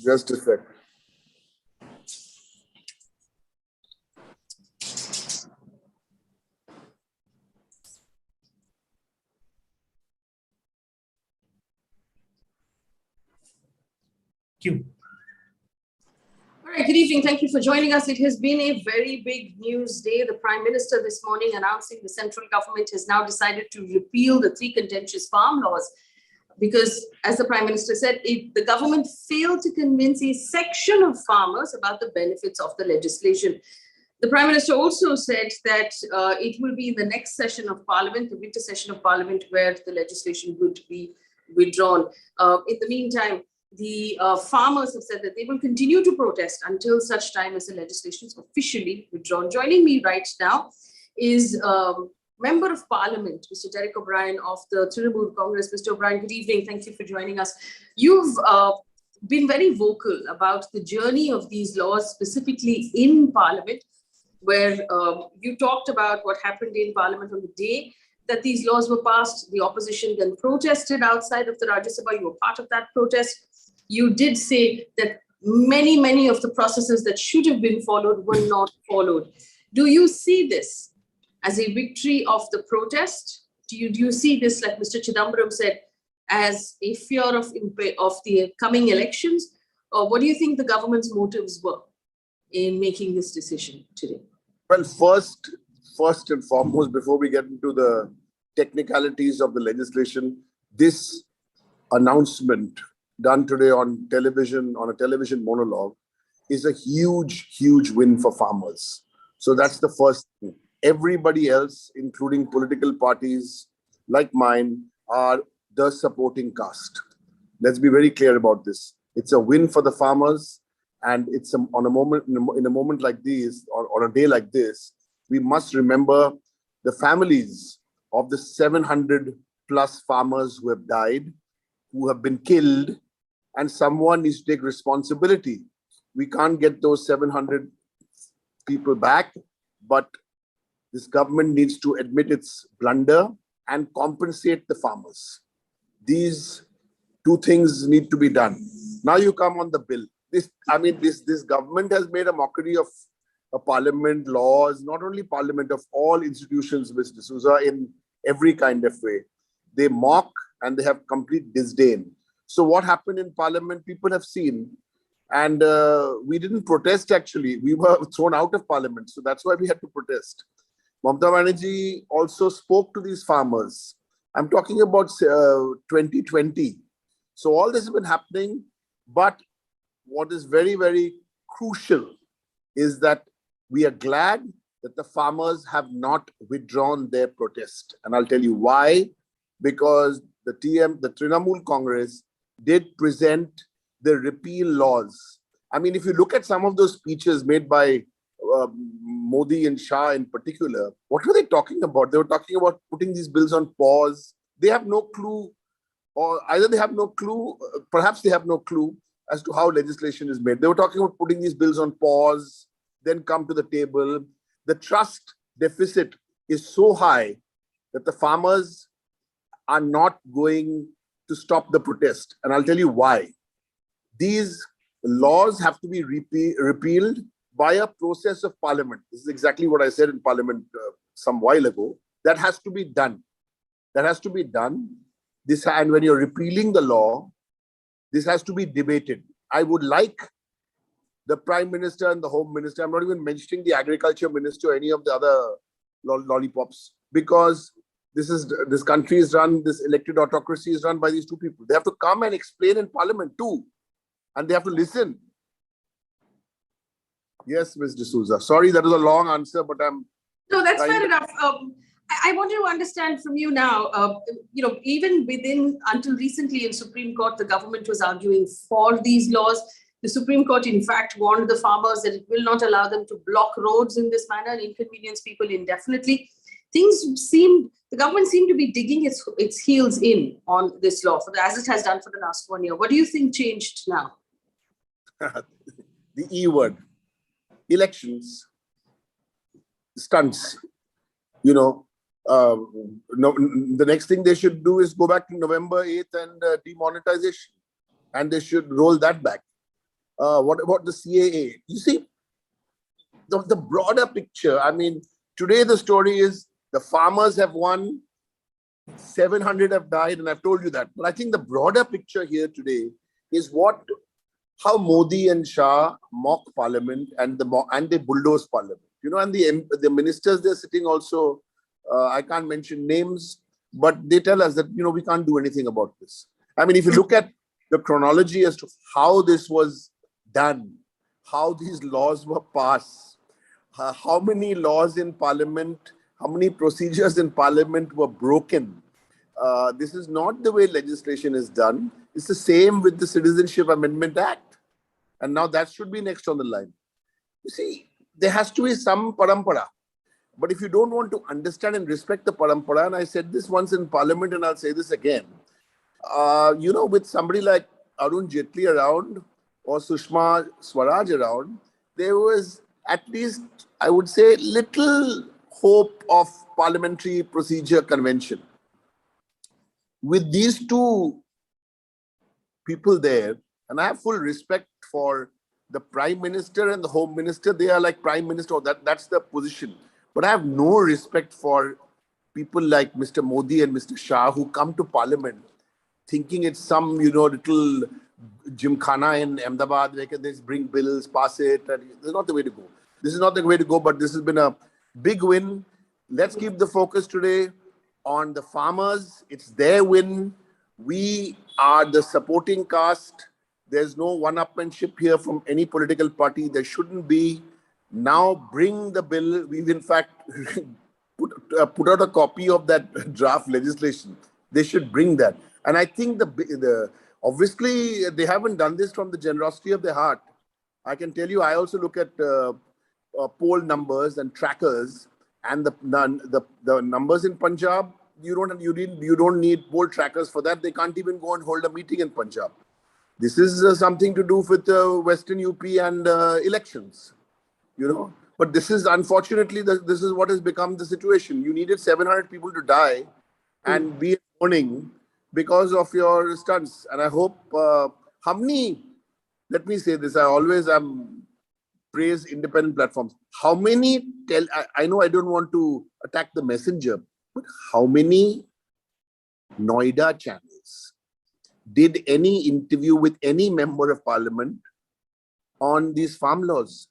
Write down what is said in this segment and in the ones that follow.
Just a sec. Q. All right, good evening. Thank you for joining us. It has been a very big news day. The Prime Minister this morning announcing the central government has now decided to repeal the 3 contentious farm laws because, as the Prime Minister said, the government failed to convince a section of farmers about the benefits of the legislation. The Prime Minister also said that it will be in the next session of Parliament, the winter session of Parliament, where the legislation would be withdrawn. In the meantime, the farmers have said that they will continue to protest until such time as the legislation is officially withdrawn. Joining me right now is Member of Parliament, Mr. Derek O'Brien of the Trinamool Congress. Mr. O'Brien, good evening. Thank you for joining us. You've been very vocal about the journey of these laws, specifically in Parliament, where you talked about what happened in Parliament on the day that these laws were passed. The opposition then protested outside of the Rajya Sabha. You were part of that protest. You did say that many of the processes that should have been followed were not followed. Do you see this as a victory of the protest? Do you see this, like Mr. Chidambaram said, as a fear of the coming elections? Or what do you think the government's motives were in making this decision today? Well, first and foremost, before we get into the technicalities of the legislation, this announcement done today on television, on a television monologue, is a huge win for farmers. So that's the first thing. Everybody else, including political parties like mine, are the supporting cast. Let's be very clear about this. It's a win for the farmers, and it's in a moment like this, or on a day like this, we must remember the families of the 700 plus farmers who have died, who have been killed, and someone needs to take responsibility. We can't get those 700 people back, but this government needs to admit its blunder and compensate the farmers. These 2 things need to be done. Now you come on the bill. This government has made a mockery of a parliament, laws, not only parliament, of all institutions, Ms. D'Souza, in every kind of way. They mock and they have complete disdain. So what happened in parliament, people have seen. And we didn't protest, actually. We were thrown out of parliament. So that's why we had to protest. Mamata Banerjee also spoke to these farmers. I'm talking about 2020. So all this has been happening. But what is very crucial is that we are glad that the farmers have not withdrawn their protest. And I'll tell you why. Because the Trinamool Congress did present the repeal laws. I mean, if you look at some of those speeches made by Modi and Shah in particular, what were they talking about? They were talking about putting these bills on pause. They have no clue, or either they have no clue, perhaps they have no clue as to how legislation is made. They were talking about putting these bills on pause, then come to the table. The trust deficit is so high that the farmers are not going to stop the protest. And I'll tell you why. These laws have to be repealed by a process of parliament. This is exactly what I said in parliament some while ago. That has to be done. That has to be done. And when you're repealing the law, this has to be debated. I would like the Prime Minister and the Home Minister, I'm not even mentioning the Agriculture Minister or any of the other lollipops, because this country is run, this elected autocracy is run by these 2 people. They have to come and explain in Parliament too. And they have to listen. Yes, Ms. D'Souza. Sorry, that was a long answer, but No, that's fair enough. I want to understand from you now, even until recently in Supreme Court, the government was arguing for these laws. The Supreme Court, in fact, warned the farmers that it will not allow them to block roads in this manner and inconvenience people indefinitely. The government seemed to be digging its heels in on this law, as it has done for the last 1 year. What do you think changed now? The E word, elections, stunts. The next thing they should do is go back to November 8th and demonetization. And they should roll that back. What about the CAA? You see, the broader picture, I mean, today the story is the farmers have won, 700 have died, and I've told you that. But I think the broader picture here today is how Modi and Shah mock parliament and they bulldoze parliament. And the ministers, they're sitting also, I can't mention names, but they tell us that, we can't do anything about this. I mean, if you look at the chronology as to how this was done, how these laws were passed, how many laws in parliament, how many procedures in parliament were broken. This is not the way legislation is done. It's the same with the Citizenship Amendment Act. And now that should be next on the line. You see, there has to be some parampara. But if you don't want to understand and respect the parampara, and I said this once in parliament and I'll say this again, with somebody like Arun Jaitley around or Sushma Swaraj around, there was at least, I would say, little hope of parliamentary procedure convention. With these two people there, and I have full respect for the Prime Minister and the Home Minister, they are like Prime Minister, that's the position. But I have no respect for people like Mr. Modi and Mr. Shah who come to Parliament thinking it's some, little gymkhana in Ahmedabad, they can just bring bills, pass it. And this is not the way to go. This is not the way to go, but this has been a big win. Let's keep the focus today on the farmers. It's their win. We are the supporting caste. There's no one-upmanship here from any political party. There shouldn't be. Now bring the bill. We've in fact put out a copy of that draft legislation. They should bring that. And I think obviously they haven't done this from the generosity of their heart. I can tell you, I also look at poll numbers and trackers, and the numbers in Punjab. You don't need poll trackers for that. They can't even go and hold a meeting in Punjab. This is something to do with Western UP and elections, But this is unfortunately this is what has become the situation. You needed 700 people to die and be in mourning because of your stunts. And I hope let me say this, I always praise independent platforms. How many I know I don't want to attack the messenger, but how many Noida channels did any interview with any member of parliament on these farm laws?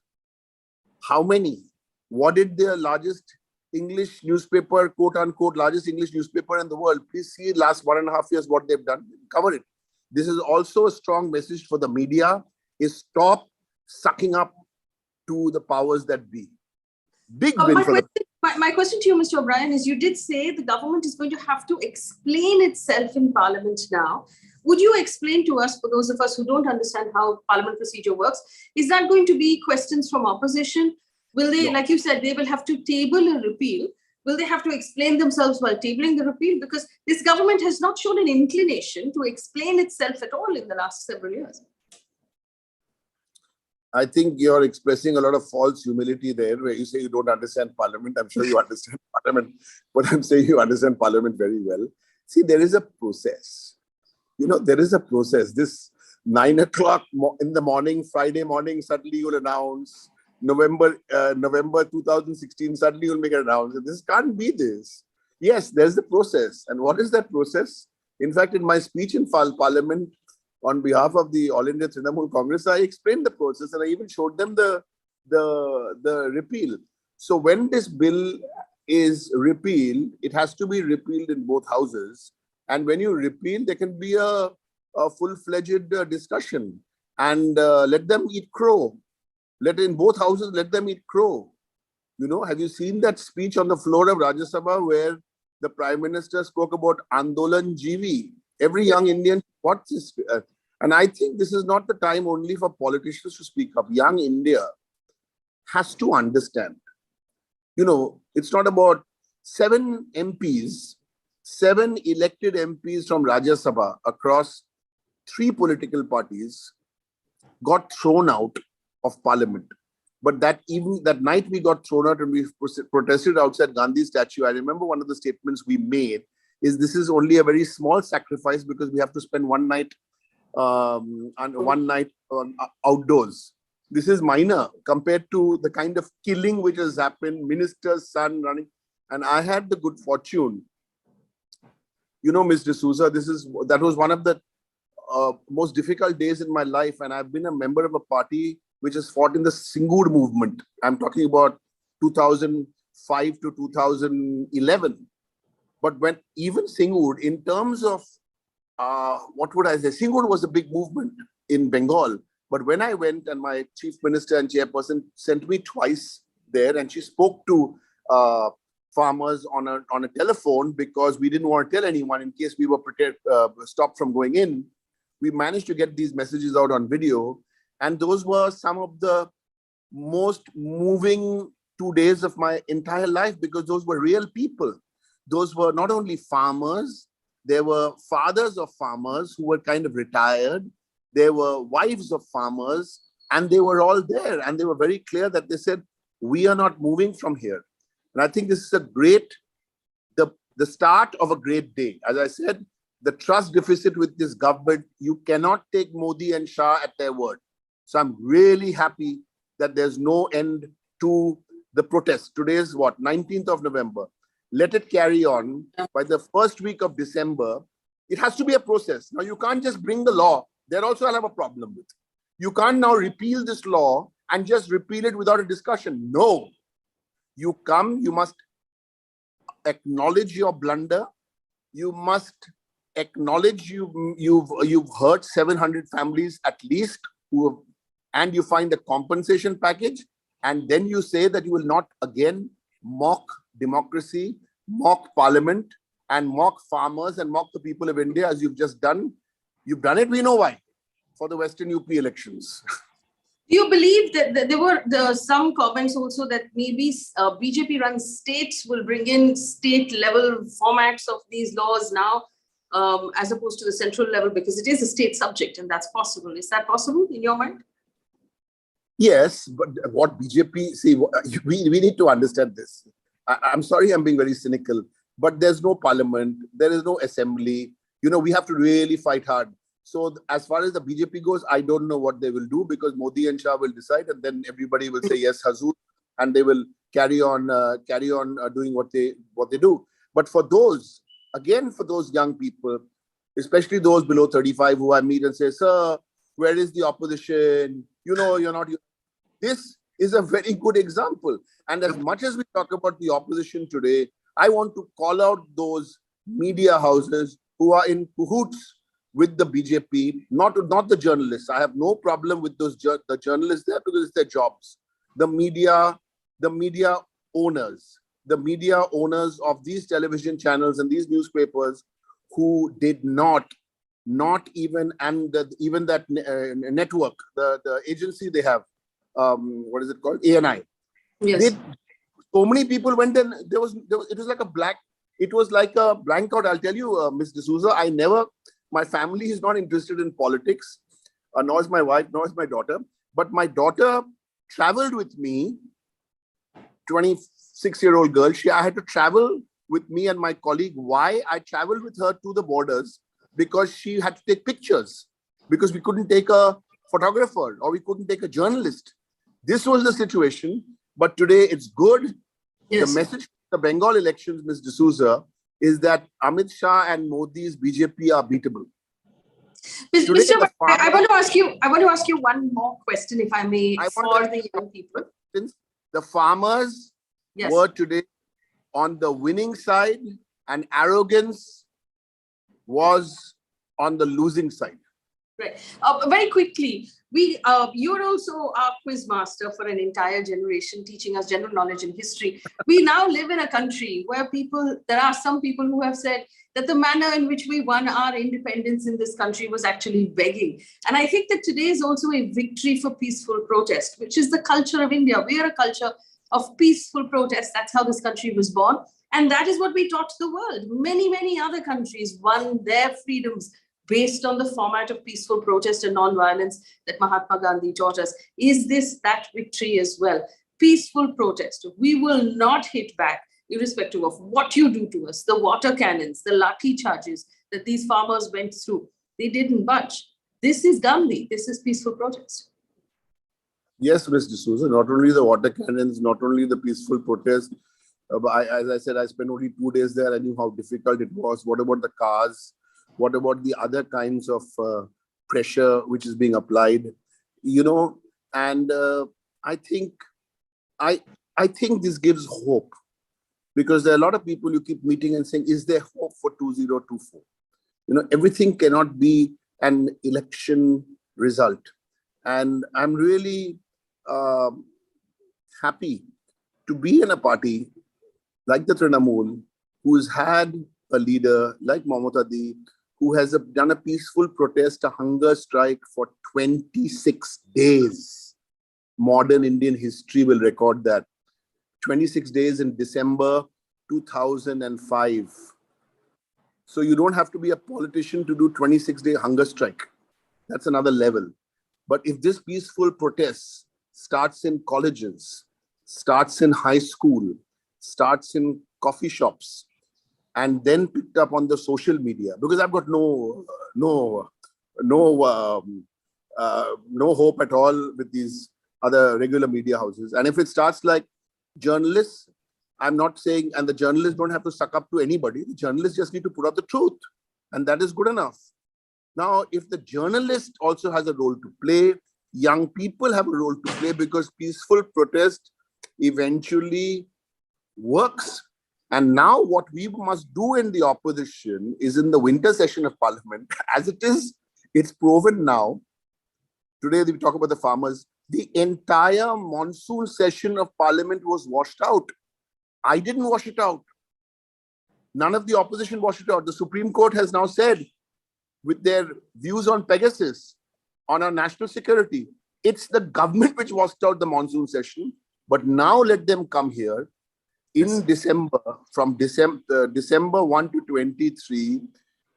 How many? What did the largest English newspaper, quote unquote, largest English newspaper in the world, please see last 1.5 years what they've done, cover it. This is also a strong message for the media, is stop sucking up to the powers that be. Big win for my question to you, Mr. O'Brien, is you did say the government is going to have to explain itself in Parliament now. Would you explain to us, for those of us who don't understand how Parliament procedure works, is that going to be questions from opposition? Will they, like you said, they will have to table a repeal? Will they have to explain themselves while tabling the repeal? Because this government has not shown an inclination to explain itself at all in the last several years. I think you're expressing a lot of false humility there, where you say you don't understand Parliament. I'm sure you understand Parliament, but I'm saying you understand Parliament very well. See, there is a process. There is a process. This 9 o'clock in the morning, Friday morning, suddenly you'll announce. November 2016, suddenly you'll make an announcement. This can't be this. Yes, there's the process. And what is that process? In fact, in my speech in Parliament, on behalf of the All India Trinamool Congress, I explained the process and I even showed them the repeal. So when this bill is repealed, it has to be repealed in both houses. And when you repeal, there can be a full-fledged discussion and let them eat crow. In both houses, let them eat crow. Have you seen that speech on the floor of Rajya Sabha where the Prime Minister spoke about Andolan Jeevi? Every young Indian, what's this? And I think this is not the time only for politicians to speak up. Young India has to understand. It's not about 7 MPs, 7 elected MPs from Rajya Sabha across 3 political parties got thrown out of Parliament. But that night we got thrown out and we protested outside Gandhi statue. I remember one of the statements we made is this is only a very small sacrifice because we have to spend one night and one night outdoors. This is minor compared to the kind of killing which has happened, minister's son running. And I had the good fortune, Ms. D'Souza, that was one of the most difficult days in my life. And I've been a member of a party which has fought in the Singur movement. I'm talking about 2005 to 2011. But when even Singur, in terms of, what would I say? Singur was a big movement in Bengal. But when I went, and my chief minister and chairperson sent me twice there, and she spoke to farmers on a telephone, because we didn't want to tell anyone in case we were stopped from going in. We managed to get these messages out on video. And those were some of the most moving 2 days of my entire life, because those were real people. Those were not only farmers, there were fathers of farmers who were kind of retired. There were wives of farmers, and they were all there. And they were very clear that they said, we are not moving from here. And I think this is the start of a great day. As I said, the trust deficit with this government, you cannot take Modi and Shah at their word. So I'm really happy that there's no end to the protest. Today is what, 19th of November. Let it carry on. By the first week of December, it has to be a process. Now, you can't just bring the law. There also I'll have a problem with. You can't now repeal this law and just repeal it without a discussion. No. You must acknowledge your blunder. You must acknowledge you've hurt 700 families at least, and you find a compensation package, and then you say that you will not again mock democracy, mock parliament, and mock farmers and mock the people of India as you've just done. You've done it, we know why, for the Western UP elections. Do you believe that there were some comments also that maybe BJP-run states will bring in state-level formats of these laws now, as opposed to the central level, because it is a state subject and that's possible. Is that possible in your mind? Yes, but what BJP, see, we need to understand this. I'm sorry, I'm being very cynical, but there's no parliament, there is no assembly. We have to really fight hard. So as far as the BJP goes, I don't know what they will do, because Modi and Shah will decide, and then everybody will say yes, Hazur, and they will carry on doing what they do. But for those young people, especially those below 35 who I meet and say, sir, where is the opposition? You're not. This is a very good example. And as much as we talk about the opposition today, I want to call out those media houses who are in cahoots with the BJP, not the journalists. I have no problem with the journalists there, because it's their jobs. The media owners of these television channels and these newspapers who did not even, and even that network, the agency they have, what is it called? ANI. Yes. So many people went in. It was like a blank out. I'll tell you, Ms. D'Souza, my family is not interested in politics, nor is my wife, nor is my daughter. But my daughter traveled with me, 26-year-old girl. I had to travel with me and my colleague. Why? I traveled with her to the borders because she had to take pictures, because we couldn't take a photographer or we couldn't take a journalist. This was the situation. But today it's good. Yes. The message of the Bengal elections, Ms. D'Souza, is that Amit Shah and Modi's BJP are beatable. I want to ask you one more question, if I may, for the young people. The farmers were today on the winning side, and arrogance was on the losing side. Right. Very quickly, you're also our quiz master for an entire generation, teaching us general knowledge and history. We now live in a country where there are some people who have said that the manner in which we won our independence in this country was actually begging. And I think that today is also a victory for peaceful protest, which is the culture of India. We are a culture of peaceful protest. That's how this country was born. And that is what we taught the world. Many, many other countries won their freedoms based on the format of peaceful protest and non-violence that Mahatma Gandhi taught us. Is this that victory as well? Peaceful protest. We will not hit back, irrespective of what you do to us. The water cannons, the lathi charges that these farmers went through, they didn't budge. this is Gandhi, this is peaceful protest. Yes, Ms. D'Souza, not only the water cannons, not only the peaceful protest, but as I said, I spent only 2 days there. I knew how difficult it was. What about the cars? What about the other kinds of pressure which is being applied? You know, and I think this gives hope, because there are a lot of people you keep meeting and saying, is there hope for 2024? You know, everything cannot be an election result. And I'm really happy to be in a party like the Trinamool, who's had a leader like Mamata, who has done a peaceful protest, a hunger strike for 26 days. Modern Indian history will record that. 26 days in December 2005. So you don't have to be a politician to do 26-day hunger strike. That's another level. But if this peaceful protest starts in colleges, starts in high school, starts in coffee shops, and then picked up on the social media, because I've got no hope at all with these other regular media houses. And if it starts like journalists, I'm not saying, and the journalists don't have to suck up to anybody. The journalists just need to put out the truth, and that is good enough. Now, if the journalist also has a role to play, young people have a role to play, because peaceful protest eventually works. And now what we must do in the opposition is, in the winter session of Parliament, as it is, it's proven now. Today we talk about the farmers. The entire monsoon session of Parliament was washed out. I didn't wash it out. None of the opposition washed it out. The Supreme Court has now said, with their views on Pegasus, on our national security, it's the government which washed out the monsoon session. But now let them come here in December, from December 1 to 23,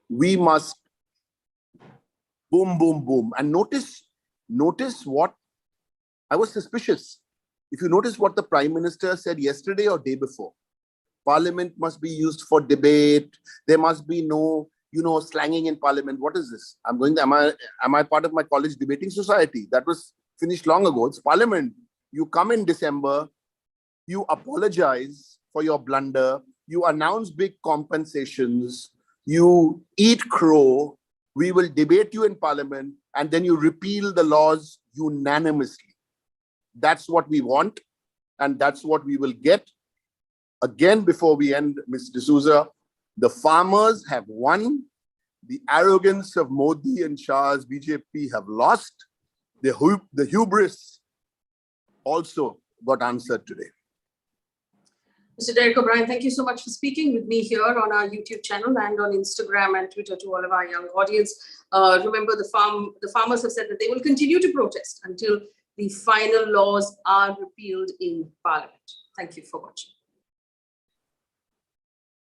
we must boom, boom, boom. And notice what, I was suspicious. If you notice what the Prime Minister said yesterday or day before, Parliament must be used for debate. There must be no, slanging in Parliament. What is this? Am I part of my college debating society? That was finished long ago. It's Parliament. You come in December, you apologize for your blunder, you announce big compensations, you eat crow, we will debate you in Parliament, and then you repeal the laws unanimously. That's what we want, and that's what we will get. Again, before we end, Ms. D'Souza, the farmers have won. The arrogance of Modi and Shah's BJP have lost. The hubris also got answered today. Mr. Derek O'Brien, thank you so much for speaking with me here on our YouTube channel and on Instagram and Twitter to all of our young audience. Remember, the farmers have said that they will continue to protest until the final laws are repealed in Parliament. Thank you for watching.